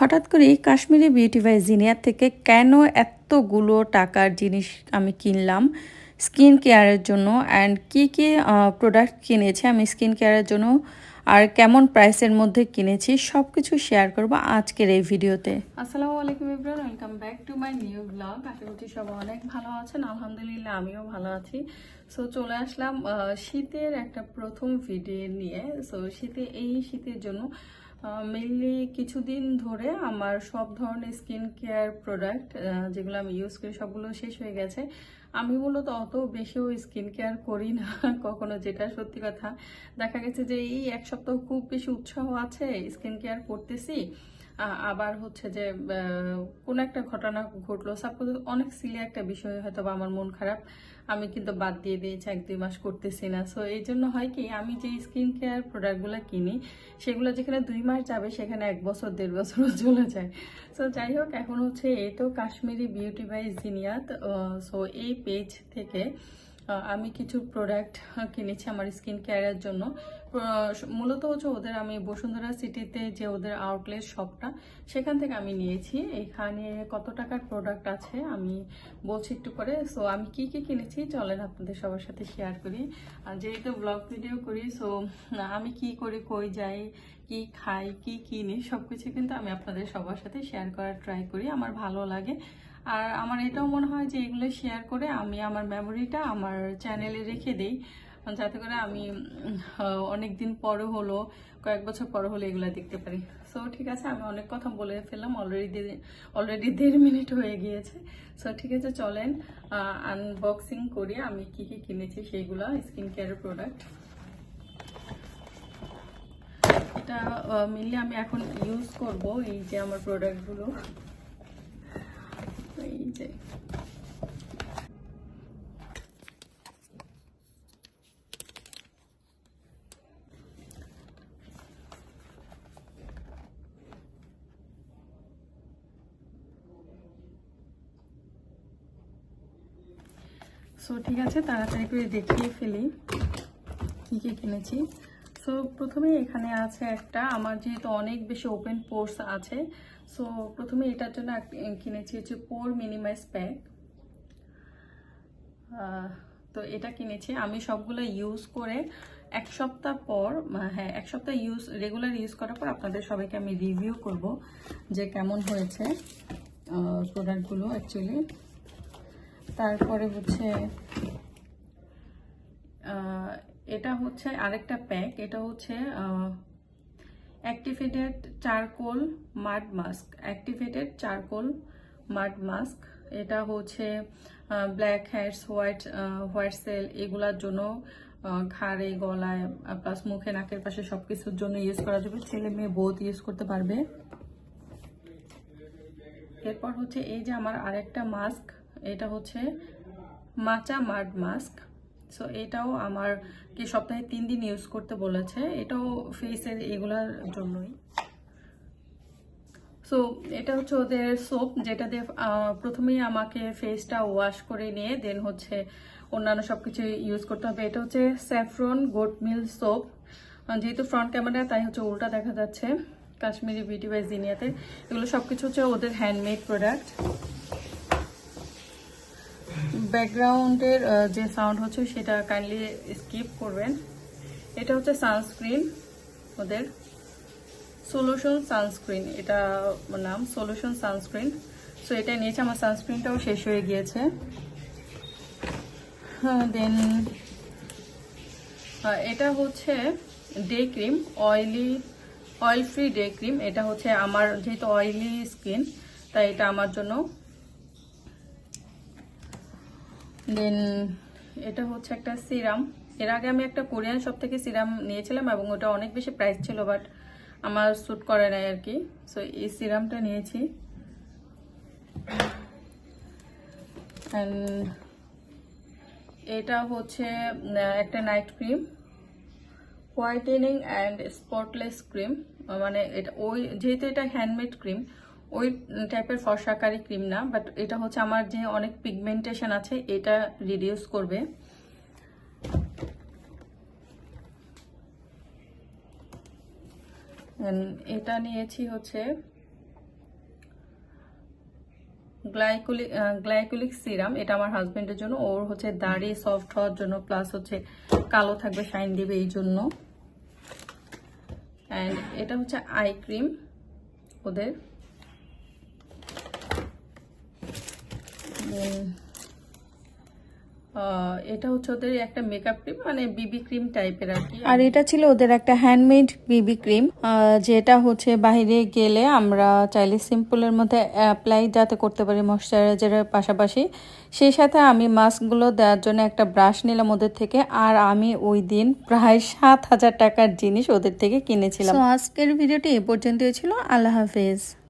হঠাৎ করেই Kashmiri beauty by junior থেকে কেন এতগুলো টাকার জিনিস আমি কিনলাম স্কিন কেয়ারের জন্য অ্যান্ড কী প্রোডাক্ট কিনেছি আমি স্কিন কেয়ারের জন্য আর কেমন প্রাইসের মধ্যে কিনেছি সব কিছু শেয়ার করব আজকের এই ভিডিওতে। আসসালামু আলাইকুম everyone, welcome back to my new blog. আশা করছি সবাই অনেক ভালো আছেন, আলহামদুলিল্লাহ আমিও ভালো আছি। সো চলে আসলাম শীতের একটা প্রথম ভিডিও নিয়ে। সো শীতের জন্য মেইনলি কিছুদিন ধরে আমার সব ধরনের স্কিন কেয়ার প্রোডাক্ট যেগুলো আমি ইউজ করি সবগুলো শেষ হয়ে গেছে। আমি মূলত অত বেশিও স্কিন কেয়ার করি না কখনো, যেটা সত্যি কথা। দেখা গেছে যে এই এক সপ্তাহ খুব বেশি উৎসাহ আছে, স্কিন কেয়ার করতেছি, আবার হচ্ছে যে কোনো একটা ঘটনা ঘটলো, সাপোজ অনেক সিলি একটা বিষয়, হয়তো বা আমার মন খারাপ, আমি কিন্তু বাদ দিয়ে দিয়েছি, 1-2 মাস করতেছি না। সো এই জন্য হয় কি, আমি যে স্কিন কেয়ার প্রোডাক্টগুলো কিনি সেগুলো যেখানে 2 মাস যাবে সেখানে 1 বছর 1.5 বছরও চলে যায়। সো যাই হোক, এখন হচ্ছে এই তো কাশ্মীরি বিউটি বাই জিনিয়াত। সো এই পেজ থেকে আমি কিছু প্রোডাক্ট কিনেছি আমার স্কিন কেয়ারের জন্য। মূলত হচ্ছে ওদের, আমি বসুন্ধরা সিটিতে যে ওদের আউটলেট শপটা, সেখান থেকে আমি নিয়েছি। এখানে কত টাকার প্রোডাক্ট আছে আমি বলছি একটু করে। সো আমি কি কি কিনেছি চলেন আপনাদের সবার সাথে শেয়ার করি। যেহেতু ব্লগ ভিডিও করি, সো আমি কি করি, কই যাই, কি খাই, কি কিনি, সবকিছু কিন্তু আমি আপনাদের সবার সাথে শেয়ার করার ট্রাই করি, আমার ভালো লাগে। আর আমার এটাও মনে হয় যে এগুলো শেয়ার করে আমি আমার মেমোরিটা আমার চ্যানেলে রেখে দিই, যাতে করে আমি অনেক দিন পরে হলো, কয়েক বছর পরে হলো এগুলো দেখতে পারি। সো ঠিক আছে, আমি অনেক কথা বলে ফেললাম, অলরেডি 1.5 মিনিট হয়ে গিয়েছে। সো ঠিক আছে, চলেন আনবক্সিং করি আমি কি কি কিনেছি সেইগুলো স্কিন কেয়ারের প্রোডাক্ট। এটা মেনলি আমি এখন ইউজ করব, এই যে আমার প্রোডাক্টগুলো, এই যে সো ঠিক আছে, তাড়াতাড়ি করে দেখিয়ে ফেলি কি কি কিনেছি। সো প্রথমে এখানে আছে একটা, আমার যেহেতু অনেক বেশি ওপেন পোর্স আছে, সো প্রথমে এটার জন্য কিনেছি হচ্ছে পোর মিনিমাইজ প্যাক। তো এটা কিনেছি আমি সবগুলো ইউজ করে 1 সপ্তাহ পর, হ্যাঁ 1 সপ্তাহ রেগুলার ইউজ করার পর আপনাদের সবাইকে আমি রিভিউ করব যে কেমন হয়েছে প্রোডাক্টগুলো অ্যাকচুয়ালি। তারপরে হচ্ছে এটা হচ্ছে আরেকটা প্যাক, এটা হচ্ছে অ্যাক্টিভেটেড চারকোল মাড মাস্ক। এটা হচ্ছে ব্ল্যাক হেডস, হোয়াইট সেল, এগুলার জন্য, ঘাড়ে, গলায়, প্লাস মুখে, নাকের পাশে সবকিছুর জন্য ইউজ করা যাবে, ছেলে মেয়ে বোথ ইউজ করতে পারবে। এরপর হচ্ছে এই যে আমার আরেকটা মাস্ক, এটা হচ্ছে মাচা মাড মাস্ক। সো এটাও আমার কি সপ্তাহে 3 দিন ইউজ করতে বলেছে, এটাও ফেসের এগুলার জন্যই। সো এটা হচ্ছে ওদের সোপ, যেটা দিয়ে প্রথমেই আমাকে ফেসটা ওয়াশ করে নিয়ে দেন হচ্ছে অন্যান্য সবকিছু ইউজ করতে হবে। এটা হচ্ছে স্যাফরন গোট মিল সোপ, যেহেতু ফ্রন্ট ক্যামেরা তাই হচ্ছে উল্টা দেখা যাচ্ছে। কাশ্মীরি বিউটি বাই জিনিয়াতে এগুলো সবকিছু হচ্ছে ওদের হ্যান্ডমেড প্রোডাক্ট। ব্যাকগ্রাউন্ডের যে সাউন্ড হচ্ছে সেটা কাইন্ডলি স্কিপ করবেন। এটা হচ্ছে সানস্ক্রিন, ওদের সলিউশন সানস্ক্রিন, এটা নাম সলিউশন সানস্ক্রিন। সো এটা নিয়েছে, আমার সানস্ক্রিনটাও শেষ হয়ে গিয়েছে। দেন এটা হচ্ছে day cream, oil free day cream. এটা হচ্ছে আমার যেহেতু অয়েলি স্কিন, তাই এটা আমার জন্য। দেন এটা হচ্ছে একটা সিরাম, এর আগে আমি একটা কোরিয়ান শপ থেকে সিরাম নিয়েছিলাম এবং ওটা অনেক বেশি প্রাইস ছিল, বাট আমার স্যুট করে নাই আর কি। সো এই সিরামটা নিয়েছি। এটা হচ্ছে একটা night cream, whitening and spotless cream. মানে এটা যেহেতু এটা হ্যান্ডমেড ক্রিম, ওই টাইপের ফর্সাকারী ক্রিম না, বাট এটা হচ্ছে আমার যে অনেক পিগমেন্টেশন আছে এটা রিডিউস করবে। এটা নিয়েছি হচ্ছে গ্লাইকোলিক সিরাম। এটা আমার হাজবেন্ডের জন্য, ওর হচ্ছে দাড়ি সফট হওয়ার জন্য, প্লাস হচ্ছে কালো থাকবে, শাইন দিবে এই জন্য। অ্যান্ড এটা হচ্ছে আই ক্রিম ওদের। এটা হচ্ছে ওদের একটা মেকআপ ক্রিম, মানে বিবি ক্রিম টাইপের আর কি। আর এটা ছিল ওদের একটা হ্যান্ডমেড বিবি ক্রিম, যেটা হচ্ছে বাইরে গেলে আমরা চাইলে সিম্পলের মধ্যে অ্যাপ্লাই যাতে করতে পারি ময়শ্চারাইজারের পাশাপাশি। সেই সাথে আমি মাস্কগুলো দেওয়ার জন্য একটা ব্রাশ নিলাম ওদের থেকে। আর আমি ওই দিন প্রায় 7,000 টাকার জিনিস ওদের থেকে কিনেছিলাম। তো আজকের ভিডিওটি এ পর্যন্তই ছিল। আল্লাহ হাফেজ।